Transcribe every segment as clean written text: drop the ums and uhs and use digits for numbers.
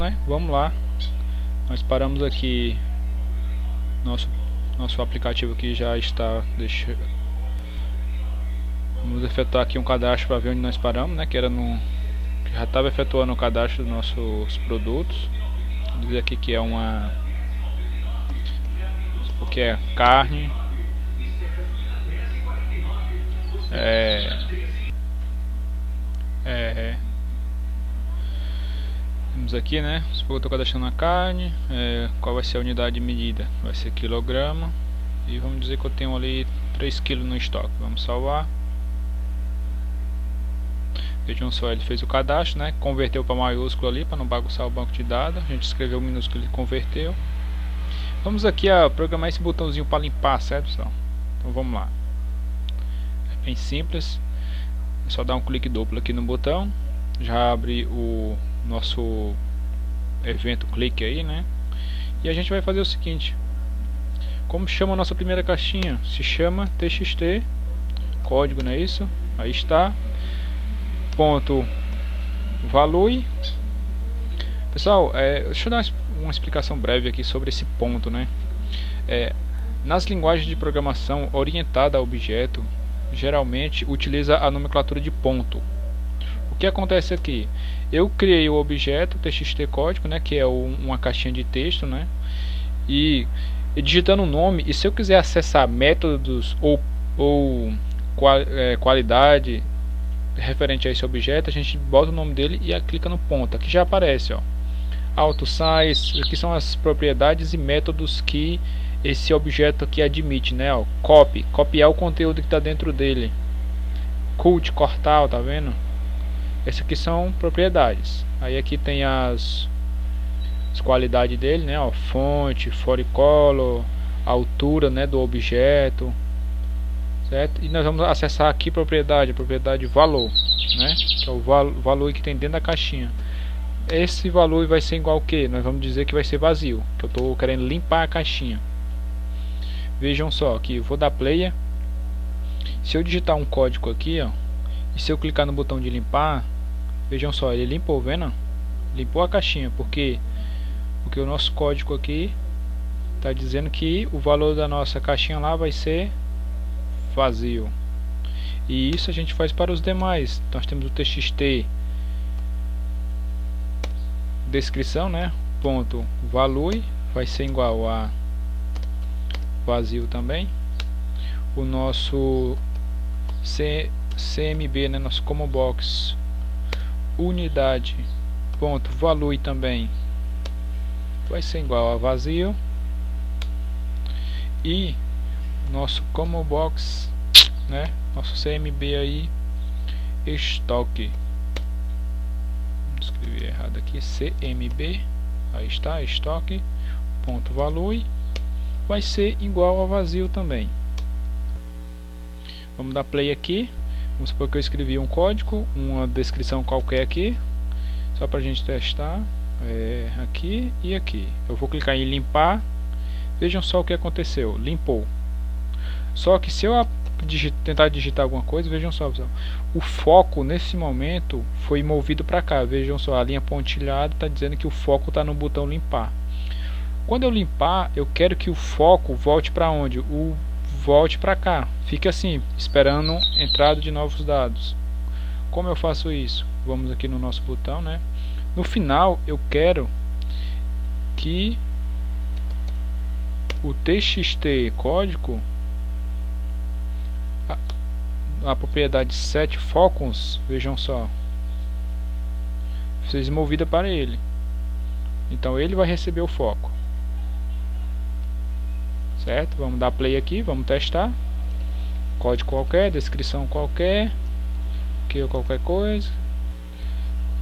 Né? Vamos lá. Nós paramos aqui. Nosso aplicativo aqui já está. Vamos efetuar aqui um cadastro para ver onde nós paramos, né? Que era no. Já estava efetuando o cadastro dos nossos produtos. Vou dizer aqui que é uma. O que é carne. Temos aqui, né? Se eu estou cadastrando a carne, qual vai ser a unidade de medida? Vai ser quilograma. E vamos dizer que eu tenho ali 3 kg no estoque. Vamos salvar. Vejam só, ele fez o cadastro, né? Converteu para maiúsculo ali para não bagunçar o banco de dados. A gente escreveu o minúsculo e ele converteu. Vamos aqui a programar esse botãozinho para limpar, certo, pessoal? Então vamos lá. É bem simples. É só dar um clique duplo aqui no botão. Já abre o nosso evento clique aí, né? E a gente vai fazer o seguinte. Como chama a nossa primeira caixinha? Se chama txt código, não é isso? Aí está. Ponto value. Pessoal, deixa eu dar uma explicação breve aqui sobre esse ponto, né? Nas linguagens de programação orientada a objeto, geralmente utiliza a nomenclatura de ponto. O que acontece aqui? Eu criei o objeto txt código, né, que é uma caixinha de texto, né, e digitando o nome, e se eu quiser acessar métodos ou qualidade referente a esse objeto, a gente bota o nome dele e clica no ponto. Aqui já aparece, ó, auto size, aqui são as propriedades e métodos que esse objeto aqui admite, né, ó, copy, copiar o conteúdo que está dentro dele, cut, cortar, ó, tá vendo? Essas aqui são propriedades. Aí aqui tem as qualidades dele, né? Ó, fonte, color, altura, né, do objeto, certo? E nós vamos acessar aqui propriedade, valor, né? Que é o valor que tem dentro da caixinha. Esse valor vai ser igual ao que? Nós vamos dizer que vai ser vazio, que eu estou querendo limpar a caixinha. Vejam só, aqui eu vou dar play. Se eu digitar um código aqui, ó, e se eu clicar no botão de limpar, vejam só, ele limpou, vendo? Limpou a caixinha, porque o nosso código aqui está dizendo que o valor da nossa caixinha lá vai ser vazio. E isso a gente faz para os demais. Nós temos o txt descrição, né? Ponto value vai ser igual a vazio também. O nosso CMB, né, nosso common box unidade ponto value também vai ser igual a vazio. E nosso common box, né, nosso CMB aí estoque, escrevi errado aqui, CMB, aí está, estoque ponto value vai ser igual a vazio também. Vamos dar play aqui. Vamos supor que eu escrevi um código, uma descrição qualquer aqui, só para a gente testar. Aqui e aqui. Eu vou clicar em limpar. Vejam só o que aconteceu. Limpou. Só que se eu tentar digitar alguma coisa, vejam só, pessoal, o foco nesse momento foi movido para cá. Vejam só, a linha pontilhada está dizendo que o foco está no botão limpar. Quando eu limpar, eu quero que o foco volte para onde? Volte para cá. Fica assim, esperando entrada de novos dados. Como eu faço isso? Vamos aqui no nosso botão, né? No final, eu quero que o txt código, a propriedade set focus, vejam só, seja movida para ele. Então ele vai receber o foco, certo? Vamos dar play aqui, vamos testar. Código qualquer, descrição qualquer, aqui ou qualquer coisa,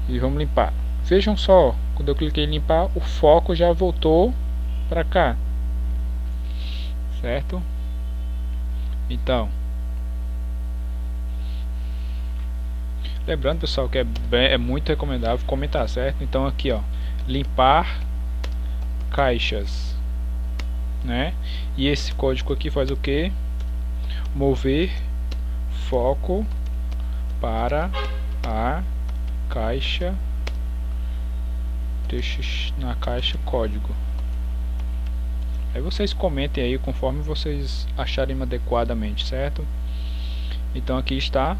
e vamos limpar. Vejam só, quando eu cliquei em limpar, o foco já voltou para cá, certo? Então, lembrando, pessoal, que é muito recomendável comentar, certo? Então aqui, ó, limpar caixas, né? E esse código aqui faz o que? Mover foco para a caixa deixe na caixa código. Aí vocês comentem aí conforme vocês acharem adequadamente, certo? Então aqui está.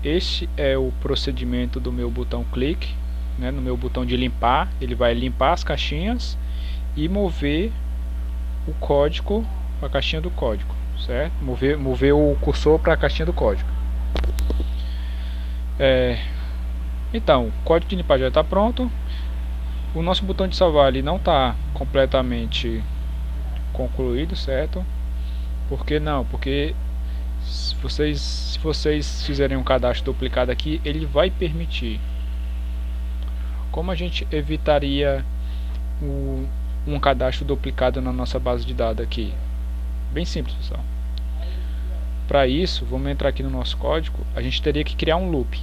Este é o procedimento do meu botão clique, né, no meu botão de limpar. Ele vai limpar as caixinhas e mover o código para a caixinha do código, certo? Mover o cursor para a caixinha do código. Então, o código de limpar já está pronto. O nosso botão de salvar ali não está completamente concluído, certo? Por que não? Porque se vocês fizerem um cadastro duplicado aqui, ele vai permitir. Como a gente evitaria um cadastro duplicado na nossa base de dados aqui? Bem simples, pessoal. Para isso, vamos entrar aqui no nosso código. A gente teria que criar um loop.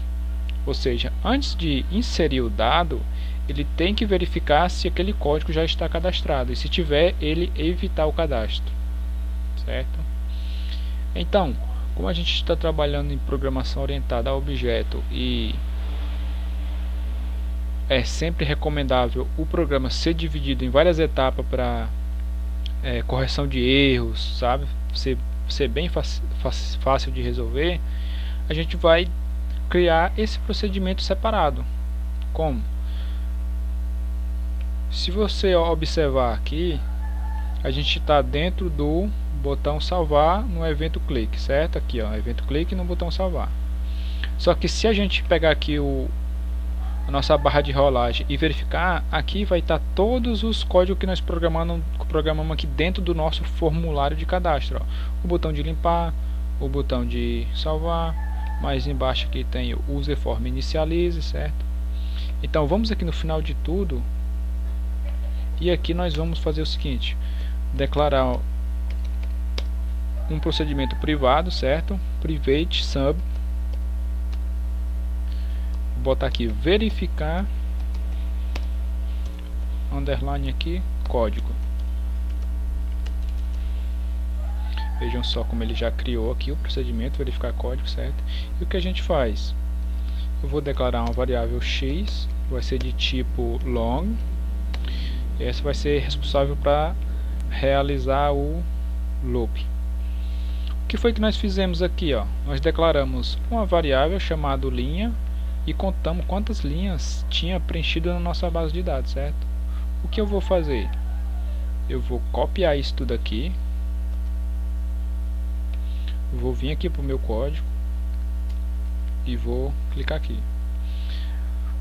Ou seja, antes de inserir o dado, ele tem que verificar se aquele código já está cadastrado. E se tiver, ele evitar o cadastro. Certo? Então, como a gente está trabalhando em programação orientada a objeto e é sempre recomendável o programa ser dividido em várias etapas para correção de erros, sabe? Ser bem fácil de resolver, a gente vai criar esse procedimento separado. Como? Se você observar aqui, a gente está dentro do botão salvar no evento clique, certo? Aqui, ó, evento clique no botão salvar. Só que se a gente pegar aqui a nossa barra de rolagem e verificar, aqui vai estar todos os códigos que nós programamos aqui dentro do nosso formulário de cadastro, ó. O botão de limpar, o botão de salvar, mais embaixo aqui tem o user form initialize, certo? Então vamos aqui no final de tudo e aqui nós vamos fazer o seguinte: declarar um procedimento privado, certo? Private sub, vou botar aqui verificar underline aqui código. Vejam só como ele já criou aqui o procedimento verificar código, certo? E o que a gente faz? Eu vou declarar uma variável x, vai ser de tipo long, e essa vai ser responsável para realizar o loop. O que foi que nós fizemos aqui, ó? Nós declaramos uma variável chamada linha e contamos quantas linhas tinha preenchido na nossa base de dados, certo? O que eu vou fazer? Eu vou copiar isso tudo aqui, vou vir aqui para o meu código e vou clicar aqui.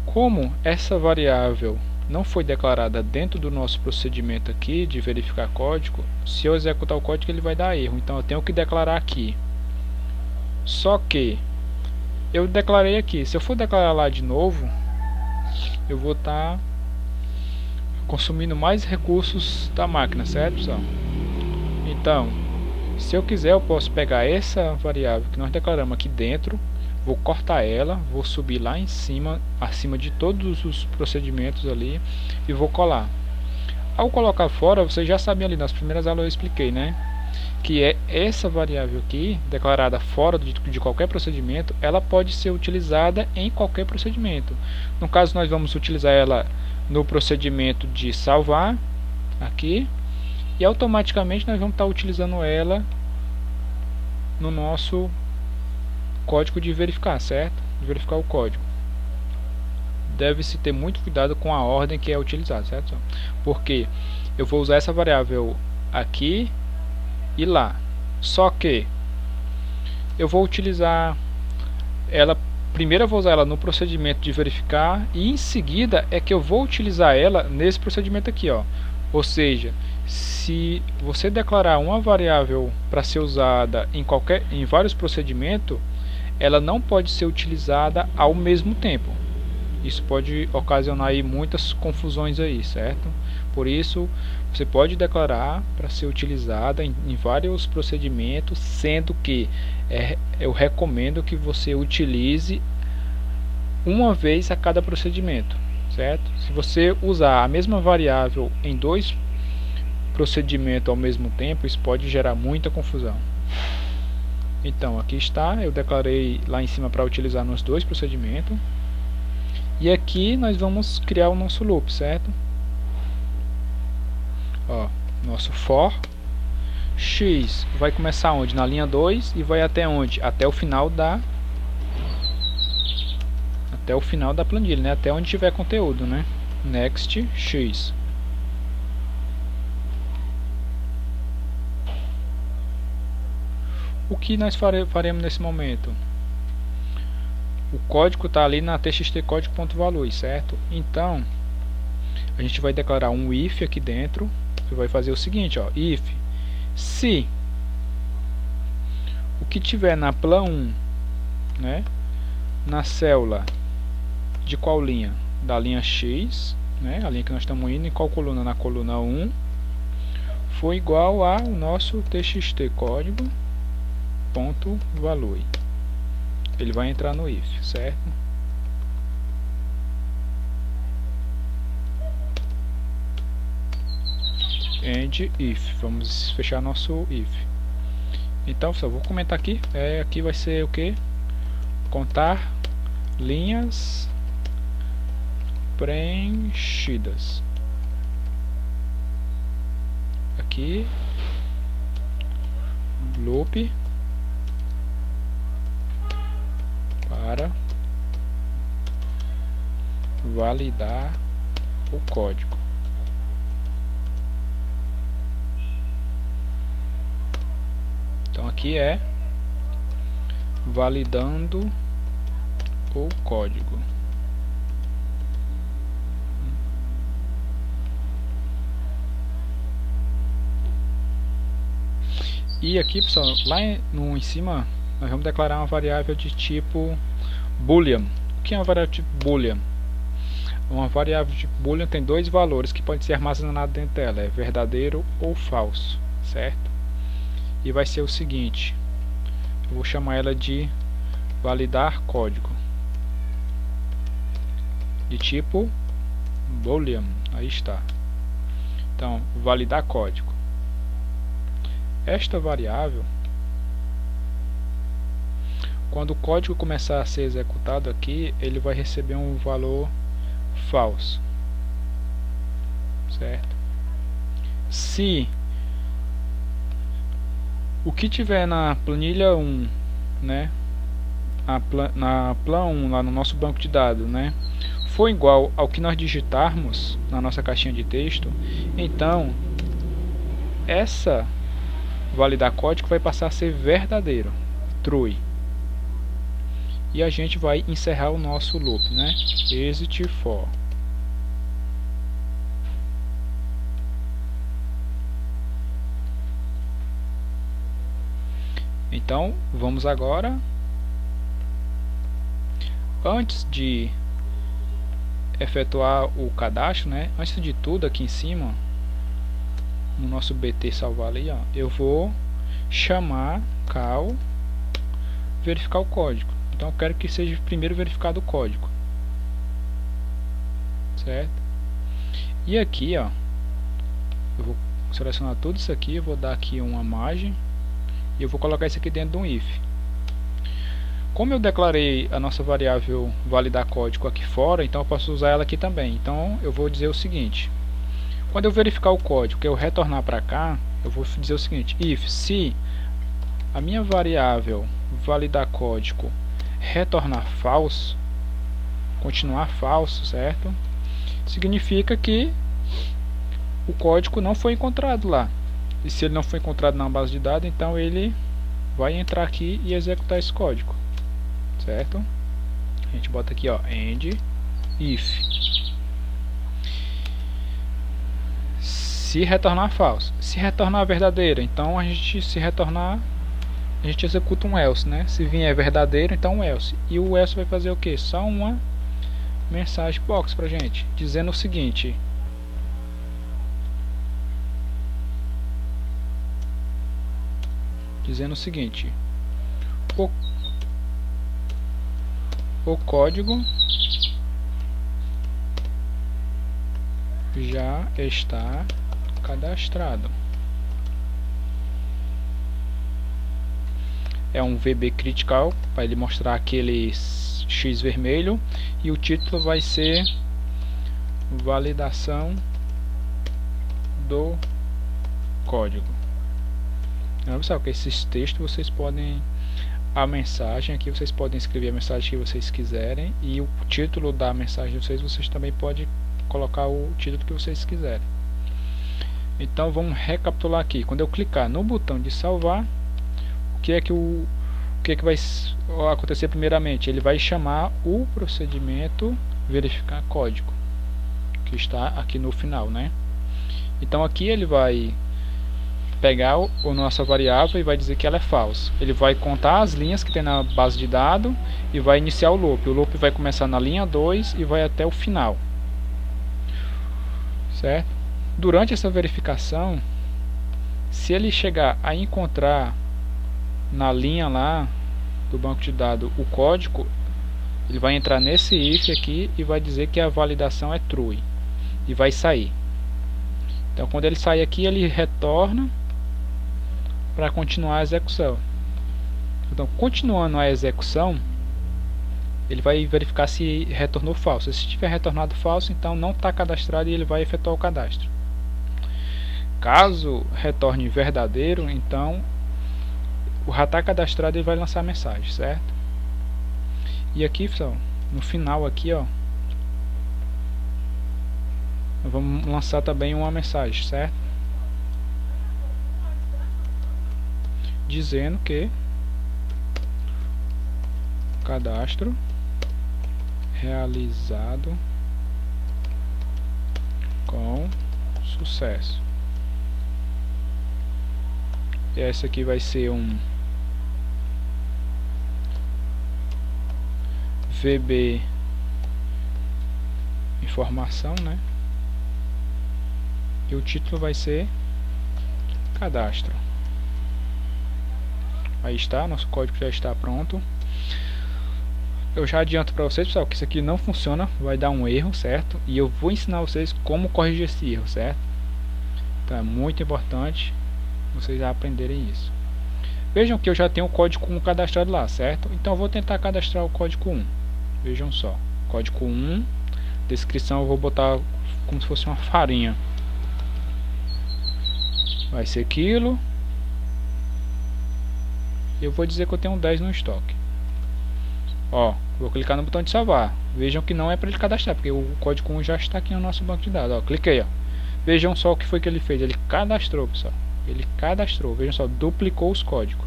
Como essa variável não foi declarada dentro do nosso procedimento aqui de verificar código, se eu executar o código ele vai dar erro, então eu tenho que declarar aqui. Só que eu declarei aqui, se eu for declarar lá de novo, eu vou estar consumindo mais recursos da máquina, certo, pessoal? Então, se eu quiser, eu posso pegar essa variável que nós declaramos aqui dentro, vou cortar ela, vou subir lá em cima, acima de todos os procedimentos ali, e vou colar. Ao colocar fora, vocês já sabem ali, nas primeiras aulas eu expliquei, né? Que é essa variável aqui, declarada fora de qualquer procedimento, ela pode ser utilizada em qualquer procedimento. No caso, nós vamos utilizar ela no procedimento de salvar, aqui, e automaticamente nós vamos estar utilizando ela no nosso código de verificar, certo? De verificar o código. Deve-se ter muito cuidado com a ordem que é utilizada, certo? Porque eu vou usar essa variável aqui e lá. Só que eu vou utilizar ela, primeiro eu vou usar ela no procedimento de verificar e em seguida é que eu vou utilizar ela nesse procedimento aqui, ó. Ou seja, se você declarar uma variável para ser usada em vários procedimentos, ela não pode ser utilizada ao mesmo tempo. Isso pode ocasionar aí muitas confusões aí, certo? Por isso, você pode declarar para ser utilizada em vários procedimentos, sendo que eu recomendo que você utilize uma vez a cada procedimento, certo? Se você usar a mesma variável em dois procedimentos ao mesmo tempo, isso pode gerar muita confusão. Então aqui está, eu declarei lá em cima para utilizar nos dois procedimentos E aqui nós vamos criar o nosso loop, certo? Ó, nosso for x vai começar onde? Na linha 2 e vai até onde? Até o final da planilha, né? Até onde tiver conteúdo, né? Next x. O que nós faremos nesse momento? O código está ali na txt código.value, certo? Então a gente vai declarar um if aqui dentro e vai fazer o seguinte, ó, if se o que tiver na plan 1, né, na célula de qual linha? Da linha x, né, a linha que nós estamos indo, em qual coluna? Na coluna 1, for igual ao nosso txt código.value. Ele vai entrar no if, certo? And if. Vamos fechar nosso if. Então, só vou comentar aqui. Aqui vai ser o que? Contar linhas preenchidas. Aqui loop para validar o código. Então aqui é validando o código. E aqui, pessoal, lá em cima nós vamos declarar uma variável de tipo boolean. O que é uma variável de tipo boolean? Uma variável de tipo boolean tem dois valores que podem ser armazenados dentro dela, é verdadeiro ou falso, certo? E vai ser o seguinte, eu vou chamar ela de validar código, de tipo boolean, aí está. Então, validar código. Esta variável, quando o código começar a ser executado aqui, ele vai receber um valor falso, certo? Se o que tiver na planilha 1, né, na plan 1, lá no nosso banco de dados, né, for igual ao que nós digitarmos na nossa caixinha de texto, então essa validar código vai passar a ser verdadeiro, true. E a gente vai encerrar o nosso loop, né? Exit for. Então, vamos agora, antes de efetuar o cadastro, né? Antes de tudo, aqui em cima, no nosso BT salvar ali, ó, eu vou chamar call verificar o código. Então eu quero que seja primeiro verificado o código, certo? E aqui, ó, eu vou selecionar tudo isso aqui, eu vou dar aqui uma margem e eu vou colocar isso aqui dentro de um if. Como eu declarei a nossa variável validar código aqui fora, então eu posso usar ela aqui também. Então eu vou dizer o seguinte: quando eu verificar o código, que eu retornar para cá, eu vou dizer o seguinte: if se a minha variável validar código retornar falso, continuar falso, certo? Significa que o código não foi encontrado lá. E se ele não foi encontrado na base de dados, então ele vai entrar aqui e executar esse código, certo? A gente bota aqui, ó, end if. Se retornar falso. Se retornar verdadeiro, então a gente executa um else, né? Se vier verdadeiro, então um else. E o else vai fazer o que? Só uma mensagem box pra gente, dizendo o seguinte: o código já está cadastrado. É um VB critical para ele mostrar aqueles X vermelho, e o título vai ser validação do código. Então, pessoal, que esses textos vocês podem, a mensagem aqui vocês podem escrever a mensagem que vocês quiserem, e o título da mensagem de vocês também podem colocar o título que vocês quiserem. Então vamos recapitular aqui. Quando eu clicar no botão de salvar, o que é que vai acontecer primeiramente? Ele vai chamar o procedimento verificar código, que está aqui no final, né? Então aqui ele vai pegar a nossa variável e vai dizer que ela é falsa. Ele vai contar as linhas que tem na base de dados e vai iniciar o loop. O loop vai começar na linha 2 e vai até o final, certo? Durante essa verificação, se ele chegar a encontrar na linha lá do banco de dados o código, ele vai entrar nesse if aqui e vai dizer que a validação é true e vai sair. Então quando ele sair aqui, ele retorna para continuar a execução. Então continuando a execução, ele vai verificar se retornou falso. Se tiver retornado falso, então não está cadastrado e ele vai efetuar o cadastro. Caso retorne verdadeiro, então o já está cadastrado e vai lançar a mensagem, certo? E aqui, pessoal, no final aqui, ó, vamos lançar também uma mensagem, certo? Dizendo que cadastro realizado com sucesso. E essa aqui vai ser um VB informação, né? E o título vai ser cadastro. Aí está, nosso código já está pronto. Eu já adianto para vocês, pessoal, que isso aqui não funciona, vai dar um erro, certo? E eu vou ensinar vocês como corrigir esse erro, certo? Então é muito importante vocês já aprenderem isso. Vejam que eu já tenho o código 1 cadastrado lá, certo? Então eu vou tentar cadastrar o código 1. Vejam só, código 1, descrição eu vou botar como se fosse uma farinha. Vai ser quilo. Eu vou dizer que eu tenho 10 no estoque. Ó, vou clicar no botão de salvar. Vejam que não é para ele cadastrar, porque o código 1 já está aqui no nosso banco de dados. Ó, cliquei, ó. Vejam só o que foi que ele fez. Ele cadastrou, pessoal. Ele cadastrou. Vejam só, duplicou os códigos.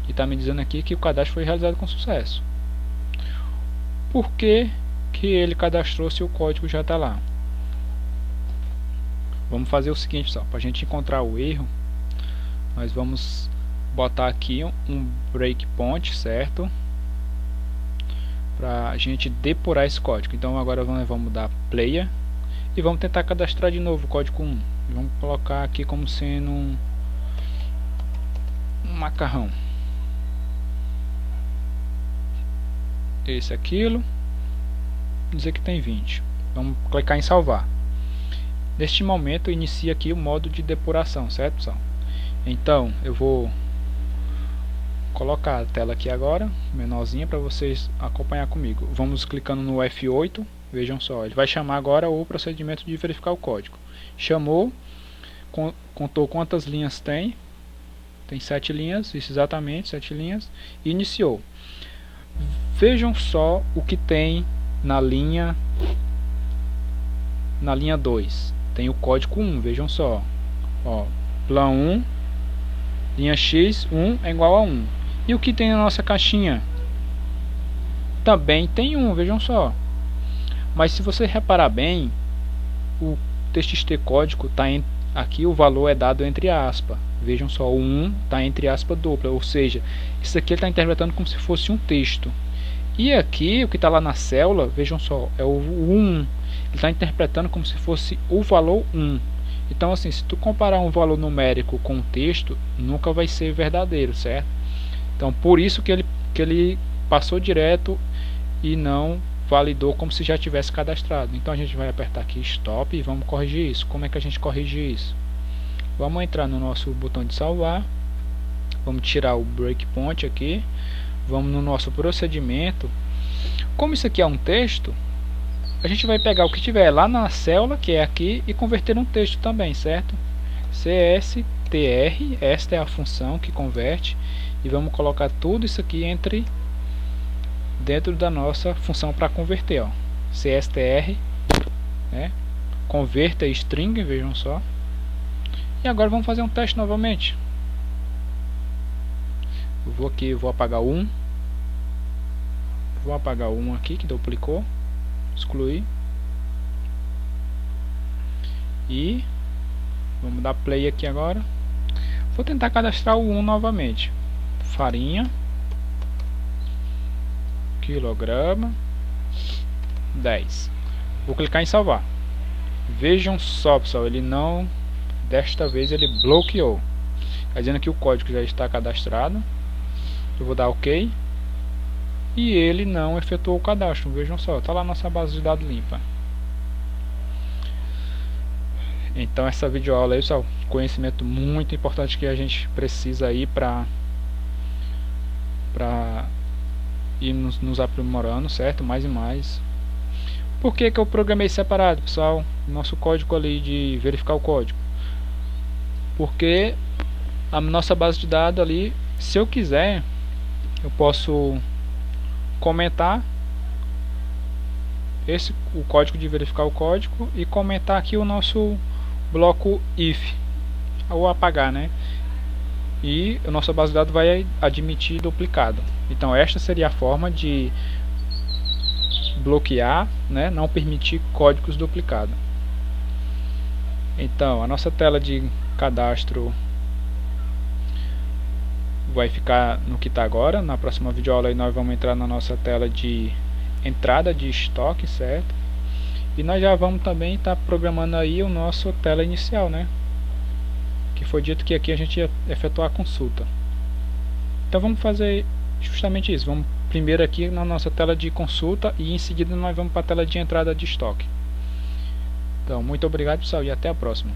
E está me dizendo aqui que o cadastro foi realizado com sucesso. Por que ele cadastrou se o código já está lá? Vamos fazer o seguinte, pessoal. Para a gente encontrar o erro, nós vamos botar aqui um breakpoint, certo? Para a gente depurar esse código. Então agora vamos dar player e vamos tentar cadastrar de novo o código 1. Vamos colocar aqui como sendo um macarrão. Esse, aquilo. Dizer que tem 20. Vamos clicar em salvar. Neste momento inicia aqui o modo de depuração, certo, pessoal? Então eu vou colocar a tela aqui agora, menorzinha, para vocês acompanhar comigo. Vamos clicando no F8. Vejam só, ele vai chamar agora o procedimento de verificar o código. Chamou, contou quantas linhas tem. Tem 7 linhas, isso exatamente, 7 linhas. E iniciou. Vejam só o que tem na linha 2. Tem o código 1, vejam só. Ó, plan 1, linha X, 1 é igual a 1. E o que tem na nossa caixinha? Também tem 1, vejam só. Mas se você reparar bem, o txt código está aqui, o valor é dado entre aspas. Vejam só, o 1 está entre aspas dupla, ou seja, isso aqui ele está interpretando como se fosse um texto. E aqui, o que está lá na célula, vejam só, é o 1. Ele está interpretando como se fosse o valor 1. Então assim, se tu comparar um valor numérico com um texto, nunca vai ser verdadeiro, certo? Então por isso que ele passou direto e não validou como se já tivesse cadastrado. Então a gente vai apertar aqui stop e vamos corrigir isso. Como é que a gente corrige isso? Vamos entrar no nosso botão de salvar. Vamos tirar o breakpoint aqui. vamos no nosso procedimento. Como isso aqui é um texto, a gente vai pegar o que tiver lá na célula, que é aqui, e converter num texto também, certo? CSTR, esta é a função que converte, e vamos colocar tudo isso aqui dentro da nossa função para converter, ó. CSTR, né? Converta string, vejam só. E agora vamos fazer um teste novamente. Eu vou aqui, vou apagar um. Vou apagar um aqui que duplicou. Excluir. E vamos dar play aqui agora. Vou tentar cadastrar o 1 novamente. Farinha. Quilograma. 10. Vou clicar em salvar. Vejam só, pessoal, ele não... Desta vez ele bloqueou. Está dizendo que o código já está cadastrado. Eu vou dar OK. E ele não efetuou o cadastro. Vejam só, está lá a nossa base de dados limpa. Então essa videoaula aí, pessoal, conhecimento muito importante que a gente precisa aí para ir nos aprimorando, certo? Mais e mais. Por que eu programei separado, pessoal? Nosso código ali de verificar o código. Porque a nossa base de dados ali, se eu quiser, eu posso comentar o código de verificar o código e comentar aqui o nosso bloco if, ou apagar, né? E a nossa base de dados vai admitir duplicado. Então esta seria a forma de bloquear, né? Não permitir códigos duplicados. Então a nossa tela de cadastro vai ficar no que está agora. Na próxima videoaula aí nós vamos entrar na nossa tela de entrada de estoque, certo? E nós já vamos também estar programando aí o nosso tela inicial, né? Que foi dito que aqui a gente ia efetuar a consulta. Então vamos fazer justamente isso. Vamos primeiro aqui na nossa tela de consulta e em seguida nós vamos para a tela de entrada de estoque. Então muito obrigado, pessoal, e até a próxima.